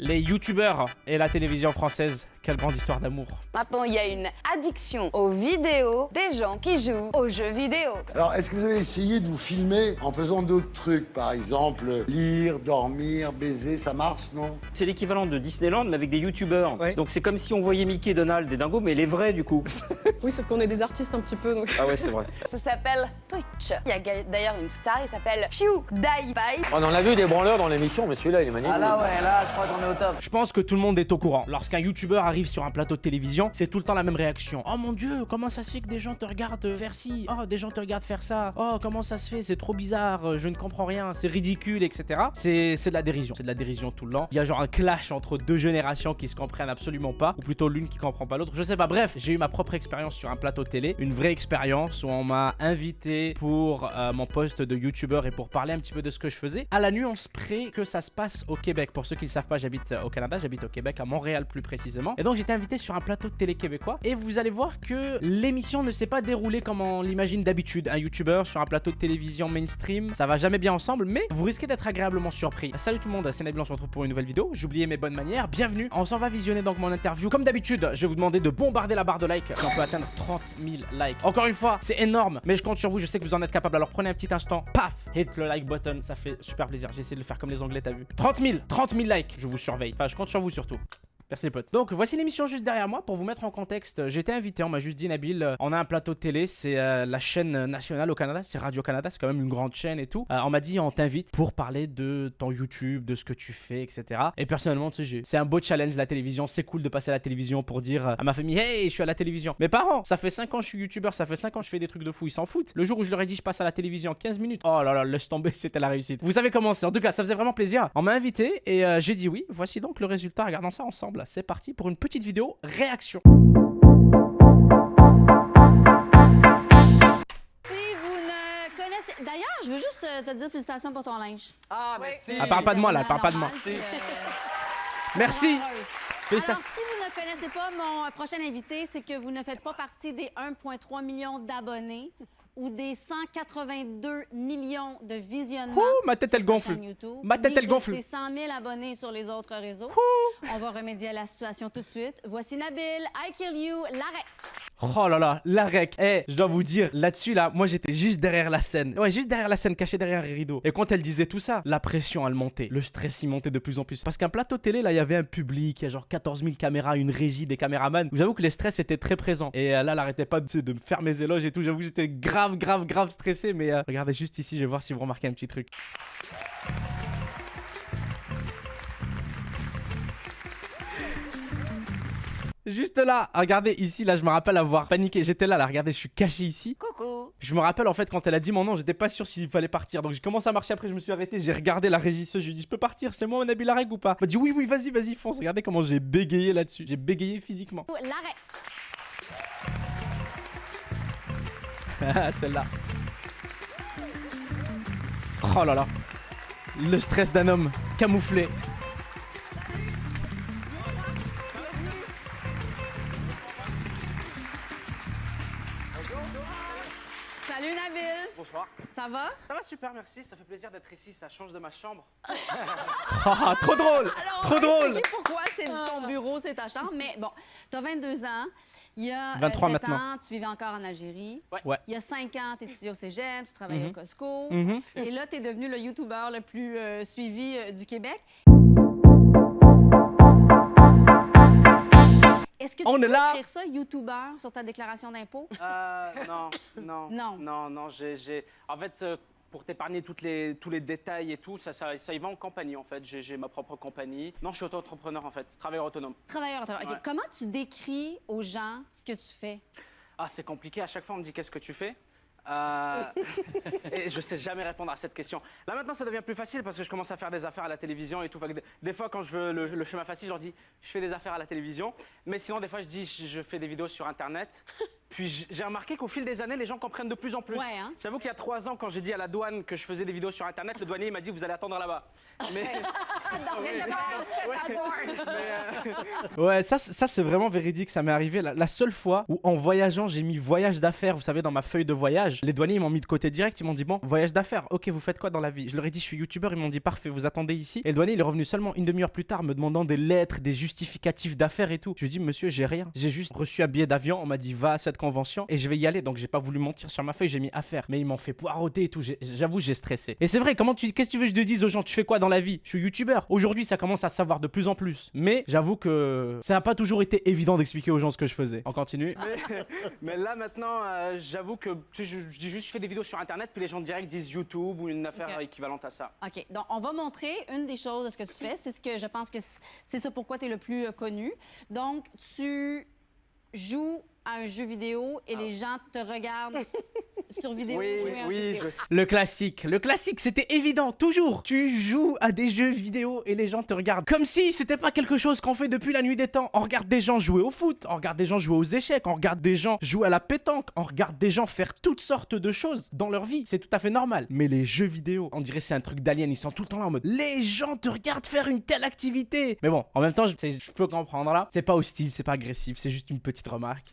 Les youtubeurs et la télévision française, quelle grande histoire d'amour. Maintenant, il y a une addiction aux vidéos des gens qui jouent aux jeux vidéo. Alors, est-ce que vous avez essayé de vous filmer en faisant d'autres trucs? Par exemple, lire, dormir, baiser, ça marche, non? C'est l'équivalent de Disneyland, mais avec des youtubeurs. Ouais. Donc c'est comme si on voyait Mickey, Donald et Dingo, mais les vrais du coup. Oui, sauf qu'on est des artistes un petit peu, donc... Ah ouais, c'est vrai. Ça s'appelle Twitch. Il y a d'ailleurs une star, il s'appelle PewDiePie. On en a vu des branleurs dans l'émission, mais celui-là, il est magnifique. Ah là ouais, là je crois qu'on est au top. Je pense que tout le monde est au courant. Lorsqu'un youtubeur arrive sur un plateau de télévision, c'est tout le temps la même réaction. Oh mon dieu, comment ça se fait que des gens te regardent faire ci? Oh, des gens te regardent faire ça. Oh, comment ça se fait? C'est trop bizarre, je ne comprends rien, c'est ridicule, etc. C'est de la dérision. C'est de la dérision tout le long. Il y a genre un clash entre deux générations qui se comprennent absolument pas, ou plutôt l'une qui comprend pas l'autre. Je sais pas, bref, j'ai eu ma propre expérience sur un plateau télé, une vraie expérience où on m'a invité pour mon poste de youtubeur et pour parler un petit peu de ce que je faisais, à la nuance près que ça se passe au Québec. Pour ceux qui ne savent pas, j'habite au Canada, j'habite au Québec, à Montréal plus précisément. Et donc j'étais invité sur un plateau de télé québécois et vous allez voir que l'émission ne s'est pas déroulée comme on l'imagine d'habitude. Un youtubeur sur un plateau de télévision mainstream, ça va jamais bien ensemble, mais vous risquez d'être agréablement surpris. Salut tout le monde, c'est Nabil, on se retrouve pour une nouvelle vidéo. J'oubliais mes bonnes manières, bienvenue. On s'en va visionner donc mon interview. Comme d'habitude, je vais vous demander de bombarder la barre de like si on peut atteindre 30 000 likes. Encore une fois, c'est énorme, mais je compte sur vous, je sais que vous en êtes capable. Alors prenez un petit instant, paf, hit le like button, ça fait super plaisir. J'ai essayé de le faire comme les Anglais, t'as vu. 30 000 likes, je vous surveille. Enfin, je compte sur vous surtout. Merci les potes. Donc voici l'émission juste derrière moi pour vous mettre en contexte. J'ai été invité, on m'a juste dit Nabil, on a un plateau de télé, c'est la chaîne nationale au Canada, c'est Radio-Canada, c'est quand même une grande chaîne et tout. On m'a dit on t'invite pour parler de ton YouTube, de ce que tu fais, etc. Et personnellement, tu sais, c'est un beau challenge la télévision, c'est cool de passer à la télévision pour dire à ma famille hey, je suis à la télévision. Mes parents, ça fait 5 ans que je suis youtubeur, ça fait 5 ans que je fais des trucs de fou, ils s'en foutent. Le jour où je leur ai dit je passe à la télévision 15 minutes, oh là là, laisse tomber, c'était la réussite. Vous savez comment c'est, en tout cas ça faisait vraiment plaisir. On m'a invité et j'ai dit oui, voici donc le résultat, regardons ça ensemble. C'est parti pour une petite vidéo réaction. Si vous ne connaissez... D'ailleurs, je veux juste te dire félicitations pour ton linge. Ah merci. Elle parle pas de moi là, elle parle pas de moi. Merci. Félicitations. Alors, si vous ne connaissez pas mon prochain invité, c'est que vous ne faites pas partie des 1,3 million d'abonnés ou des 182 millions de visionnements. Ouh, ma tête elle sur sa gonfle. chaîne YouTube, Ma tête ni elle de gonfle. ses 100 000 abonnés sur les autres réseaux. On va remédier à la situation tout de suite. Voici Nabil, I Kill You, l'arrêt. Oh là là, la rec. Eh, je dois vous dire, là-dessus, là, moi j'étais juste derrière la scène. Ouais, juste derrière la scène, caché derrière un rideau. Et quand elle disait tout ça, la pression, elle montait. Le stress, il montait de plus en plus. Parce qu'un plateau télé, là, il y avait un public, il y a genre 14 000 caméras, une régie, des caméramans. Vous avoue que les stress étaient très présents. Et là, elle arrêtait pas de me faire mes éloges et tout. J'avoue, j'étais grave stressé. Mais regardez juste ici, je vais voir si vous remarquez un petit truc. Juste là, regardez ici, là je me rappelle avoir paniqué, j'étais là, regardez, je suis caché ici. Coucou. Je me rappelle en fait quand elle a dit mon nom, j'étais pas sûr s'il fallait partir. Donc j'ai commencé à marcher après, je me suis arrêté, j'ai regardé la régisseuse, je lui ai dit je peux partir, c'est moi Nabil Areg ou pas? Elle m'a dit oui, vas-y, fonce. Regardez comment j'ai bégayé là-dessus, j'ai bégayé physiquement. L'arrêt. Celle-là. Oh là là. Le stress d'un homme camouflé. Salut Nabil. Bonsoir. Ça va? Ça va super, merci, ça fait plaisir d'être ici, ça change de ma chambre. Ah, trop drôle. Alors, Trop on va drôle. expliquer pourquoi c'est ton bureau, c'est ta chambre. Mais bon, tu as 22 ans. Il y a 23 7 maintenant. ans, tu vivais encore en Algérie. Ouais. Il y a 5 ans, tu étudiais au cégep, tu travaillais au Costco. Et là, tu es devenu le YouTuber le plus suivi du Québec. Est-ce que tu On peux est là. écrire ça, YouTuber, sur ta déclaration d'impôt? Non, j'ai... En fait, pour t'épargner tous les détails et tout, ça y va en compagnie en fait. J'ai ma propre compagnie. Non, je suis auto-entrepreneur en fait, travailleur autonome. Travailleur autonome. OK. Ouais. Comment tu décris aux gens ce que tu fais? Ah, c'est compliqué, à chaque fois on me dit qu'est-ce que tu fais et je sais jamais répondre à cette question. Là maintenant ça devient plus facile parce que je commence à faire des affaires à la télévision et tout. Fait que des fois quand je veux le chemin facile, je leur dis je fais des affaires à la télévision. Mais sinon des fois je dis je fais des vidéos sur internet. Puis j'ai remarqué qu'au fil des années, les gens comprennent de plus en plus. Ouais, hein? J'avoue qu'il y a 3 ans, quand j'ai dit à la douane que je faisais des vidéos sur Internet, le douanier il m'a dit vous allez attendre là-bas. Mais... Ouais, ça c'est vraiment véridique, ça m'est arrivé. La seule fois où en voyageant, j'ai mis voyage d'affaires, vous savez, dans ma feuille de voyage, les douaniers ils m'ont mis de côté direct, ils m'ont dit bon, voyage d'affaires, ok, vous faites quoi dans la vie? Je leur ai dit je suis youtubeur, ils m'ont dit parfait, vous attendez ici. Et le douanier il est revenu seulement une demi-heure plus tard me demandant des lettres, des justificatifs d'affaires et tout. Je lui ai dit monsieur, j'ai rien, j'ai juste reçu un billet d'avion, on m'a dit va à cette convention et je vais y aller, donc j'ai pas voulu mentir sur ma feuille, j'ai mis affaires. Mais ils m'ont fait poireauter et tout, j'avoue j'ai stressé. Et c'est vrai, qu'est-ce que tu veux que je te dise aux gens, tu fais quoi dans la vie? Je suis youtubeur. Aujourd'hui ça commence à se savoir de plus en plus. Mais j'avoue que ça n'a pas toujours été évident d'expliquer aux gens ce que je faisais. On continue. Mais là maintenant, j'avoue que je dis juste je fais des vidéos sur Internet puis les gens direct disent YouTube ou une affaire équivalente à ça. OK. Donc, on va montrer une des choses de ce que tu fais. C'est ce que je pense que c'est ça pourquoi tu es le plus connu. Donc, tu joues à un jeu vidéo et les gens te regardent sur vidéo jouer à un jeu vidéo. Je sais. Le classique, c'était évident, toujours. Tu joues à des jeux vidéo et les gens te regardent. Comme si c'était pas quelque chose qu'on fait depuis la nuit des temps. On regarde des gens jouer au foot, on regarde des gens jouer aux échecs, on regarde des gens jouer à la pétanque, on regarde des gens faire toutes sortes de choses dans leur vie. C'est tout à fait normal. Mais les jeux vidéo, on dirait c'est un truc d'alien, ils sont tout le temps là en mode les gens te regardent faire une telle activité. Mais bon, en même temps, je peux comprendre là. C'est pas hostile, c'est pas agressif, c'est juste une petite remarque.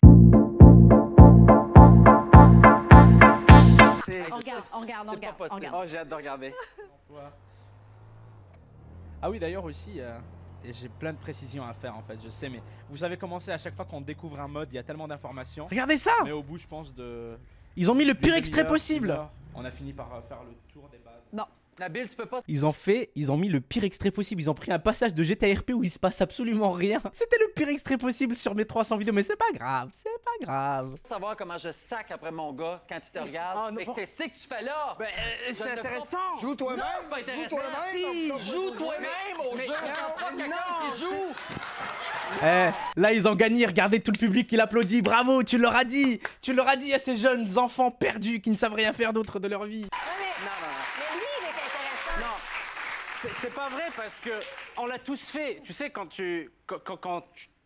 On regarde. Oh, j'ai hâte de regarder. Ah oui, d'ailleurs aussi, j'ai plein de précisions à faire en fait, je sais, mais vous savez comment c'est à chaque fois qu'on découvre un mode, il y a tellement d'informations. Regardez ça! Mais au bout, je pense de... Ils ont mis le pire extrait possible! On a fini par faire le tour des bases. Bon. Nabil, tu peux pas... Ils ont mis le pire extrait possible. Ils ont pris un passage de GTRP où il se passe absolument rien. C'était le pire extrait possible sur mes 300 vidéos, mais c'est pas grave, savoir comment je sac après mon gars quand il te regarde. Mais qu'est-ce que tu fais là? Ben, c'est intéressant! Joue toi-même! Non, c'est pas intéressant. Si, Joue toi-même au jeu. Regarde pas quelqu'un qui joue. Là ils ont gagné, regardez tout le public qui l'applaudit, bravo, tu leur as dit à ces jeunes enfants perdus qui ne savent rien faire d'autre de leur vie. Mais lui, il est intéressant. Non, c'est pas vrai parce que on l'a tous fait. Tu sais, quand tu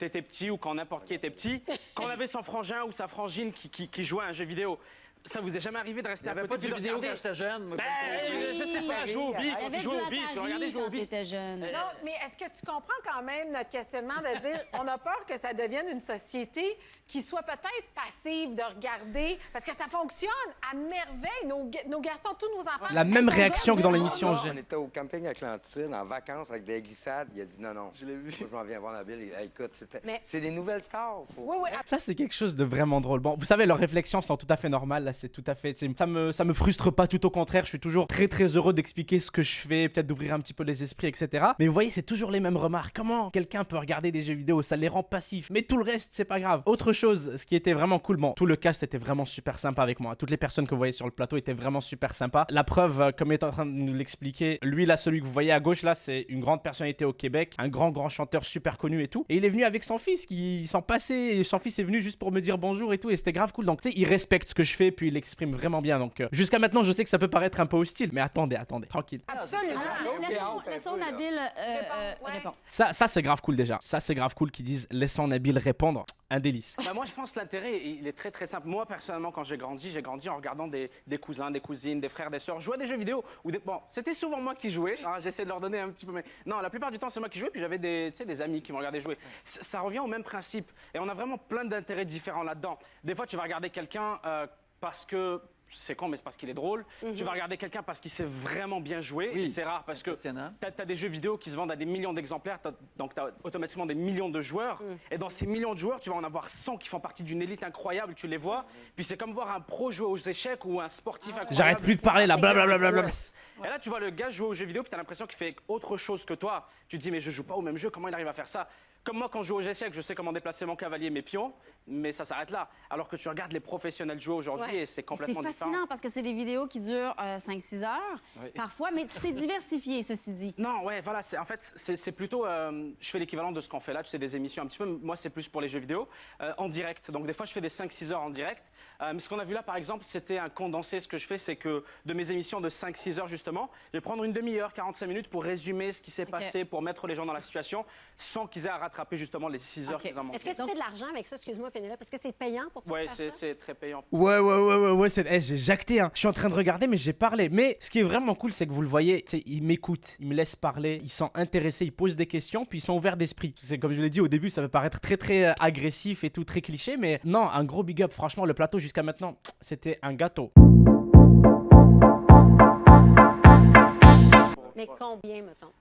étais petit ou quand n'importe qui était petit, quand on avait son frangin ou sa frangine qui jouait à un jeu vidéo, ça vous est jamais arrivé de rester à côté pas de jeux vidéo regarder? quand j'étais jeune. Moi, je sais pas, jouer au beat, Il y avait jouer au beat, tu regardais jouer au quand beat. t'étais jeune. Non, mais est-ce que tu comprends quand même notre questionnement de dire on a peur que ça devienne une société qui soit peut-être passive de regarder parce que ça fonctionne à merveille. Nos garçons, tous nos enfants. La même réaction que dans l'émission. On était au camping Atlantide en vacances avec des glissades. Il a dit non. Je l'ai vu. Moi, je m'en viens voir Nabil. Écoute, c'est des nouvelles stars. Oui. Ça, c'est quelque chose de vraiment drôle. Bon, vous savez, leurs réflexions sont tout à fait normales. Là, c'est tout à fait. Ça me frustre pas, tout au contraire. Je suis toujours très heureux d'expliquer ce que je fais, peut-être d'ouvrir un petit peu les esprits, etc. Mais vous voyez, c'est toujours les mêmes remarques. Comment quelqu'un peut regarder des jeux vidéo? Ça les rend passifs. Mais tout le reste, c'est pas grave. Autre chose, ce qui était vraiment cool, bon, tout le cast était vraiment super sympa avec moi. Toutes les personnes que vous voyez sur le plateau étaient vraiment super sympas. La preuve, comme il est en train de nous l'expliquer, lui là, celui que vous voyez à gauche là, c'est une grande personnalité au Québec, un grand chanteur super connu et tout. Et il est venu avec son fils qui s'en passait. Et son fils est venu juste pour me dire bonjour et tout. Et c'était grave cool. Donc tu sais, il respecte ce que je fais, puis il l'exprime vraiment bien. Donc jusqu'à maintenant, je sais que ça peut paraître un peu hostile, mais attendez, tranquille. Absolument. Laissons Nabil répondre. Ça c'est grave cool déjà. Ça c'est grave cool qu'ils disent laissons Nabil répondre. Un délice. Bah moi je pense que l'intérêt il est très simple. Moi personnellement quand j'ai grandi en regardant des cousins, des cousines, des frères, des sœurs jouer à des jeux vidéo ou bon, c'était souvent moi qui jouais. Hein, j'essaie de leur donner un petit peu mais non, la plupart du temps c'est moi qui jouais puis j'avais des amis qui me regardaient jouer. Ça revient au même principe et on a vraiment plein d'intérêts différents là-dedans. Des fois tu vas regarder quelqu'un parce que c'est con, mais c'est parce qu'il est drôle. Tu vas regarder quelqu'un parce qu'il sait vraiment bien jouer. Oui. C'est rare parce que t'as des jeux vidéo qui se vendent à des millions d'exemplaires, donc t'as automatiquement des millions de joueurs. Et dans ces millions de joueurs, tu vas en avoir 100 qui font partie d'une élite incroyable, tu les vois. Puis c'est comme voir un pro jouer aux échecs ou un sportif incroyable. J'arrête plus de parler là, blablabla. Et là, tu vois le gars jouer aux jeux vidéo, puis t'as l'impression qu'il fait autre chose que toi. Tu te dis, mais je joue pas au même jeu, comment il arrive à faire ça? Comme moi, quand je joue aux échecs, je sais comment déplacer mon cavalier, mes pions, mais ça s'arrête là. Alors que tu regardes les professionnels jouer aujourd'hui et c'est complètement différent. hallucinant parce que c'est des vidéos qui durent 5-6 heures parfois, mais tu t'es diversifié, ceci dit. Non, ouais, voilà, en fait, c'est plutôt, je fais l'équivalent de ce qu'on fait là, tu sais, des émissions un petit peu, moi c'est plus pour les jeux vidéo, en direct, donc des fois je fais des 5-6 heures en direct, mais ce qu'on a vu là par exemple, c'était un condensé, ce que je fais, c'est que de mes émissions de 5-6 heures justement, je vais prendre une demi-heure, 45 minutes pour résumer ce qui s'est passé, pour mettre les gens dans la situation, sans qu'ils aient à rattraper justement les 6 heures qu'ils ont manqué. Est-ce que tu fais de l'argent avec ça, excuse-moi Pénélope, parce que c'est payant pour toi? Ouais, c'est très payant. Ouais, j'ai jacté, hein. Je suis en train de regarder, mais j'ai parlé. Mais ce qui est vraiment cool, c'est que vous le voyez, ils m'écoutent, ils me laissent parler, ils sont intéressés, ils posent des questions, puis ils sont ouverts d'esprit. C'est comme je l'ai dit au début, ça peut paraître très agressif et tout, très cliché, mais non, un gros big up. Franchement, le plateau jusqu'à maintenant, c'était un gâteau. Mais combien, mettons?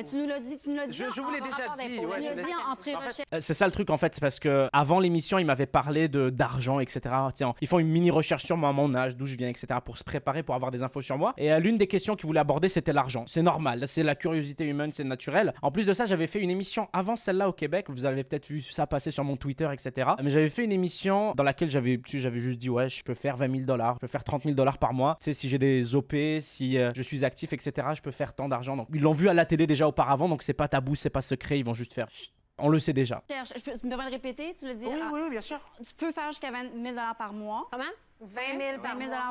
Tu nous l'as dit. Je vous l'ai déjà dit. Ouais, tu nous l'as dit en pré-recherche. C'est ça le truc en fait, c'est parce que avant l'émission, ils m'avaient parlé d'argent, etc. Tiens, ils font une mini recherche sur moi, mon âge, d'où je viens, etc. pour se préparer, pour avoir des infos sur moi. Et l'une des questions qu'ils voulaient aborder, c'était l'argent. C'est normal, c'est la curiosité humaine, c'est naturel. En plus de ça, j'avais fait une émission avant celle-là au Québec. Vous avez peut-être vu ça passer sur mon Twitter, etc. Mais j'avais fait une émission dans laquelle j'avais juste dit ouais, je peux faire $20 000, je peux faire $30 000 par mois. Tu sais, si j'ai des OP, si je suis actif, etc. Je peux faire tant d'argent. Donc ils l'ont vu à la télé déjà auparavant, donc c'est pas tabou, c'est pas secret, ils vont juste faire. On le sait déjà. Je peux me permettre de répéter, tu l'as dit? Oui, bien sûr. Tu peux faire jusqu'à 20 000 $ par mois. Comment? 20 000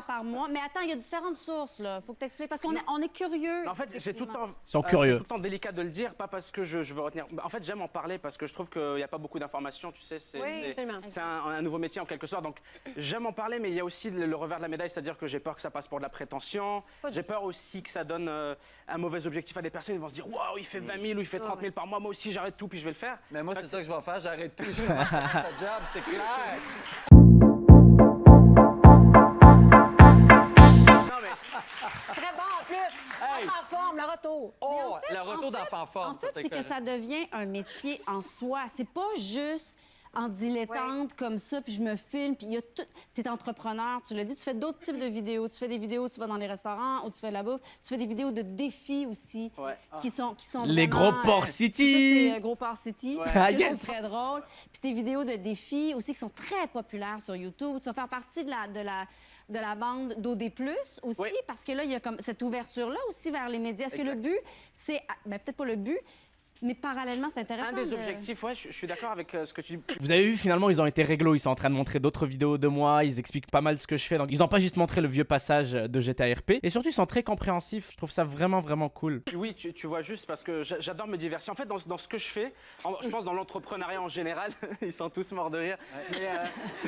par mois. Mais attends, il y a différentes sources, là. Faut que tu expliques. Parce qu'on est curieux. En fait, c'est tout le temps. Ils sont curieux. C'est tout le temps délicat de le dire, pas parce que je veux retenir. En fait, j'aime en parler parce que je trouve qu'il n'y a pas beaucoup d'informations, tu sais. C'est un nouveau métier en quelque sorte. Donc, j'aime en parler, mais il y a aussi le revers de la médaille, c'est-à-dire que j'ai peur que ça passe pour de la prétention. J'ai peur aussi que ça donne un mauvais objectif à des personnes. Ils vont se dire, waouh, il fait 20 000 ou il fait 30 000 par mois. Moi aussi, j'arrête tout puis je vais le faire. Mais moi, c'est ça que je vais faire. J'arrête tout. Je vais faire ta job, c'est clair. Très bon en plus. En forme, le retour. Oh, le retour d'enfant forme. En fait, c'est que ça devient un métier en soi. C'est pas juste en dilettante comme ça, puis je me filme, puis il y a tout. T'es entrepreneur, tu l'as dit, tu fais d'autres types de vidéos. Tu fais des vidéos, tu vas dans les restaurants, ou tu fais de la bouffe. Tu fais des vidéos de défis aussi, qui sont les vraiment, gros Port City. Ça, c'est Gros Port City. Ah, Je trouve très drôle. Puis tes vidéos de défis aussi qui sont très populaires sur YouTube. Tu vas faire partie de la bande d'OD+, aussi, parce que là, il y a comme cette ouverture-là aussi vers les médias. Est-ce que le but, c'est... Ben, peut-être pas le but, mais parallèlement, c'est intéressant. Un des objectifs, ouais, je suis d'accord avec ce que tu dis. Vous avez vu, finalement, ils ont été réglo. Ils sont en train de montrer d'autres vidéos de moi. Ils expliquent pas mal ce que je fais. Donc, ils ont pas juste montré le vieux passage de GTA RP. Et surtout, ils sont très compréhensifs. Je trouve ça vraiment, vraiment cool. Oui, tu vois juste parce que j'adore me diversifier. En fait, dans ce que je fais, je pense dans l'entrepreneuriat en général, ils sont tous morts de rire. Mais,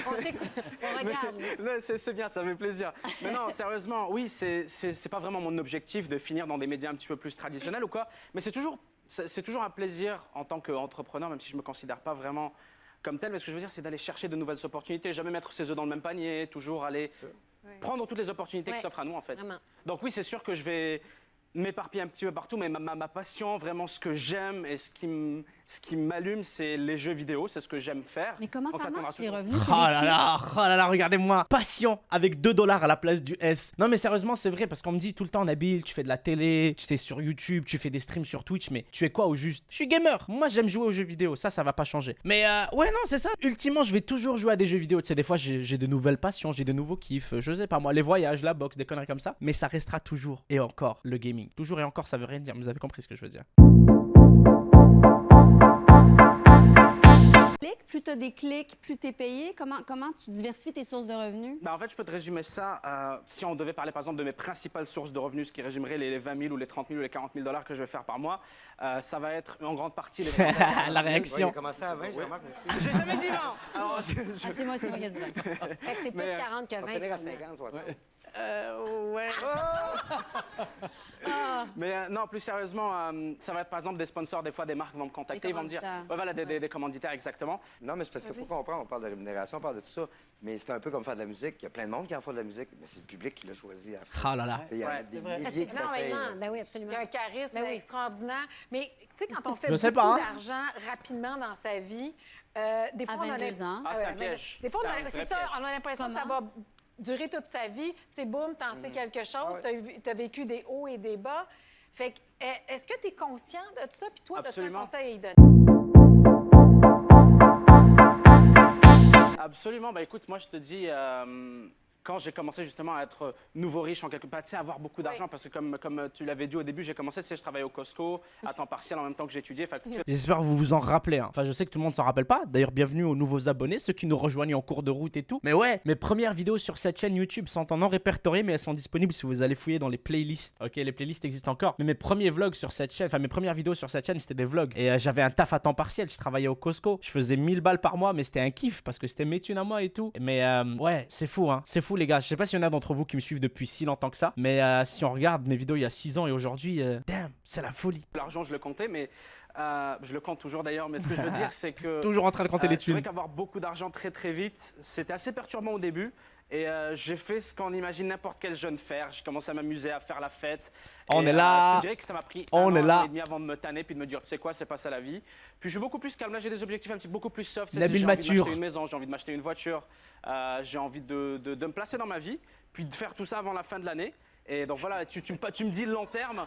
on regarde. C'est bien, ça fait plaisir. Mais non, sérieusement, oui, c'est pas vraiment mon objectif de finir dans des médias un petit peu plus traditionnels ou quoi. Mais c'est toujours un plaisir en tant qu'entrepreneur, même si je ne me considère pas vraiment comme tel. Mais ce que je veux dire, c'est d'aller chercher de nouvelles opportunités, jamais mettre ses œufs dans le même panier, toujours aller prendre toutes les opportunités qui s'offrent à nous, en fait. Vraiment. Donc oui, c'est sûr que je vais m'éparpiller un petit peu partout, mais ma passion, vraiment ce que j'aime et ce qui m'allume, c'est les jeux vidéo, c'est ce que j'aime faire. Mais comment ça marche, les revenus? Oh là là, regardez-moi. Passion avec $2 à la place du S. Non mais sérieusement, c'est vrai, parce qu'on me dit tout le temps, Nabil, tu fais de la télé, tu es sur YouTube, tu fais des streams sur Twitch, mais tu es quoi au juste? Je suis gamer. Moi, j'aime jouer aux jeux vidéo, ça va pas changer. Mais ouais, non, c'est ça. Ultimement, je vais toujours jouer à des jeux vidéo. Tu sais, des fois, j'ai de nouvelles passions, j'ai de nouveaux kiffs, je sais pas moi, les voyages, la boxe, des conneries comme ça. Mais ça restera toujours et encore le gaming. Toujours et encore, ça veut rien dire, mais vous avez compris ce que je veux dire. Plus tu as des clics, plus tu es payé. Comment tu diversifies tes sources de revenus? En fait, je peux te résumer ça. Si on devait parler, par exemple, de mes principales sources de revenus, ce qui résumerait les 20 000 ou les 30 000 ou les 40 000 $ que je vais faire par mois, ça va être en grande partie les... La réaction. Il a commencé à 20, je remarque. J'ai jamais dit 20. Alors, c'est moi qui ai dit 20. Fait que c'est plus 40 que 20. On va finir à 50, 60. ouais. Mais non, plus sérieusement, ça va être par exemple des sponsors, des fois des marques vont me contacter, ils vont me dire, voilà, des commanditaires, exactement. Non, mais c'est parce qu'il faut comprendre, on parle de rémunération, on parle de tout ça, mais c'est un peu comme faire de la musique. Il y a plein de monde qui en font de la musique, mais c'est le public qui l'a choisi à faire. Oh là là. Il y a des milliers qui s'essayent. Ben oui, absolument. Il y a un charisme extraordinaire. Mais tu sais, quand on fait Je sais beaucoup pas, hein. d'argent rapidement dans sa vie, des fois, À 22 ans. Ah, c'est un piège. Des fois, C'est un c'est vrai ça, piège. on a l'impression que ça va durer toute sa vie. Tu sais, boum, t'en sais quelque chose, t'as vécu des hauts et des bas. Fait que, est-ce que tu es conscient de ça? Puis toi, as-tu un conseil à y donner? Absolument. Bah écoute, moi je te dis, quand j'ai commencé justement à être nouveau riche en quelque part, tu sais, avoir beaucoup d'argent, parce que comme tu l'avais dit au début, j'ai commencé, tu sais, je travaillais au Costco à temps partiel en même temps que j'étudiais. J'espère que vous vous en rappelez. Hein. Enfin, je sais que tout le monde s'en rappelle pas. D'ailleurs, bienvenue aux nouveaux abonnés, ceux qui nous rejoignent en cours de route et tout. Mais ouais, mes premières vidéos sur cette chaîne YouTube sont en non répertoriées, mais elles sont disponibles si vous allez fouiller dans les playlists. Ok, les playlists existent encore. Mais mes premiers vlogs sur cette chaîne, enfin mes premières vidéos sur cette chaîne, c'était des vlogs. Et j'avais un taf à temps partiel. Je travaillais au Costco. Je faisais 1000 balles par mois, mais c'était un kiff parce que c'était mes thunes à moi et tout. Mais ouais, c'est fou, hein. C'est fou, les gars. Je sais pas s'il y en a d'entre vous qui me suivent depuis si longtemps que ça. Mais si on regarde mes vidéos il y a 6 ans et aujourd'hui, damn, c'est la folie. L'argent, je le comptais, mais je le compte toujours d'ailleurs. Mais ce que je veux dire, c'est que toujours en train de compter les c'est thunes. vrai qu'avoir beaucoup d'argent très vite, c'était assez perturbant au début. Et j'ai fait ce qu'on imagine n'importe quel jeune faire. J'ai commencé à m'amuser, à faire la fête. On et, est là. Je te dirais que ça m'a pris un an et demi avant de me tanner puis de me dire, tu sais quoi, c'est pas ça la vie. Puis je suis beaucoup plus calme. Là, j'ai des objectifs un petit beaucoup plus soft. Nabil j'ai envie de mature. m'acheter une maison, j'ai envie de m'acheter une voiture. J'ai envie de me placer dans ma vie. Puis de faire tout ça avant la fin de l'année. Et donc voilà, tu me dis long terme.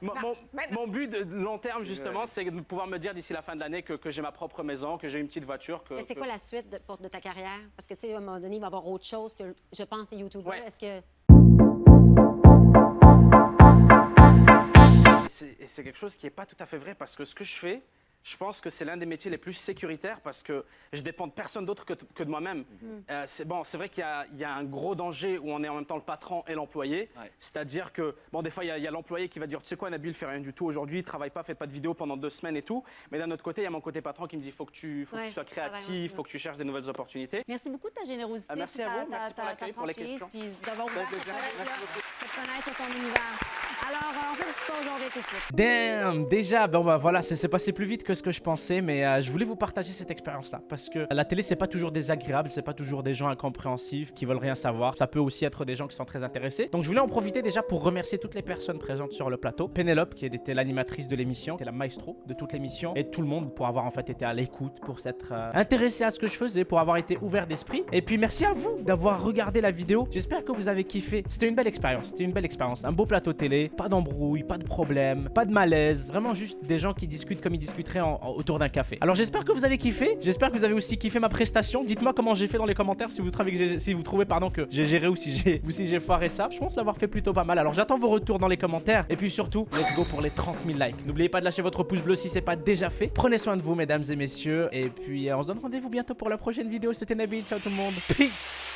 Mon but de long terme, justement, c'est de pouvoir me dire d'ici la fin de l'année que j'ai ma propre maison, que j'ai une petite voiture. Mais c'est quoi la suite de ta carrière? Parce que, tu sais, à un moment donné, il va y avoir autre chose que, je pense, les YouTubers. Ouais. Est-ce que... C'est quelque chose qui n'est pas tout à fait vrai parce que ce que je fais, je pense que c'est l'un des métiers les plus sécuritaires parce que je dépends de personne d'autre que de moi-même. C'est vrai qu'il y a un gros danger où on est en même temps le patron et l'employé. C'est-à-dire que, bon, des fois, il y a l'employé qui va dire, tu sais quoi, Nabil, fais rien du tout aujourd'hui, travaille pas, fais pas de vidéo pendant 2 semaines et tout. Mais d'un autre côté, il y a mon côté patron qui me dit, faut que tu sois créatif, faut que tu cherches des nouvelles opportunités. Merci beaucoup de ta générosité. Merci à vous, merci pour l'accueil, pour les questions. Puis d'avoir ouvert Merci beaucoup. te connaître sur ton univers. Alors, on fait une petite pause, on revient tout de suite. Damn, déjà, bon bah voilà, c'est passé plus vite que ce que je pensais, mais je voulais vous partager cette expérience-là parce que la télé, c'est pas toujours désagréable, c'est pas toujours des gens incompréhensifs qui veulent rien savoir. Ça peut aussi être des gens qui sont très intéressés. Donc je voulais en profiter déjà pour remercier toutes les personnes présentes sur le plateau. Pénélope, qui était l'animatrice de l'émission, qui était la maestro de toute l'émission, et tout le monde pour avoir en fait été à l'écoute, pour s'être intéressé à ce que je faisais, pour avoir été ouvert d'esprit. Et puis merci à vous d'avoir regardé la vidéo. J'espère que vous avez kiffé. C'était une belle expérience. C'était une belle expérience. Un beau plateau télé, pas d'embrouille, pas de problème, pas de malaise. Vraiment juste des gens qui discutent comme ils discuteraient autour d'un café. Alors j'espère que vous avez kiffé. J'espère que vous avez aussi kiffé ma prestation. Dites-moi comment j'ai fait dans les commentaires si vous trouvez que j'ai géré ou si j'ai foiré ça. Je pense l'avoir fait plutôt pas mal. Alors j'attends vos retours dans les commentaires. Et puis surtout, let's go pour les 30 000 likes. N'oubliez pas de lâcher votre pouce bleu si c'est pas déjà fait. Prenez soin de vous, mesdames et messieurs. Et puis on se donne rendez-vous bientôt pour la prochaine vidéo. C'était Nabil. Ciao tout le monde. Peace.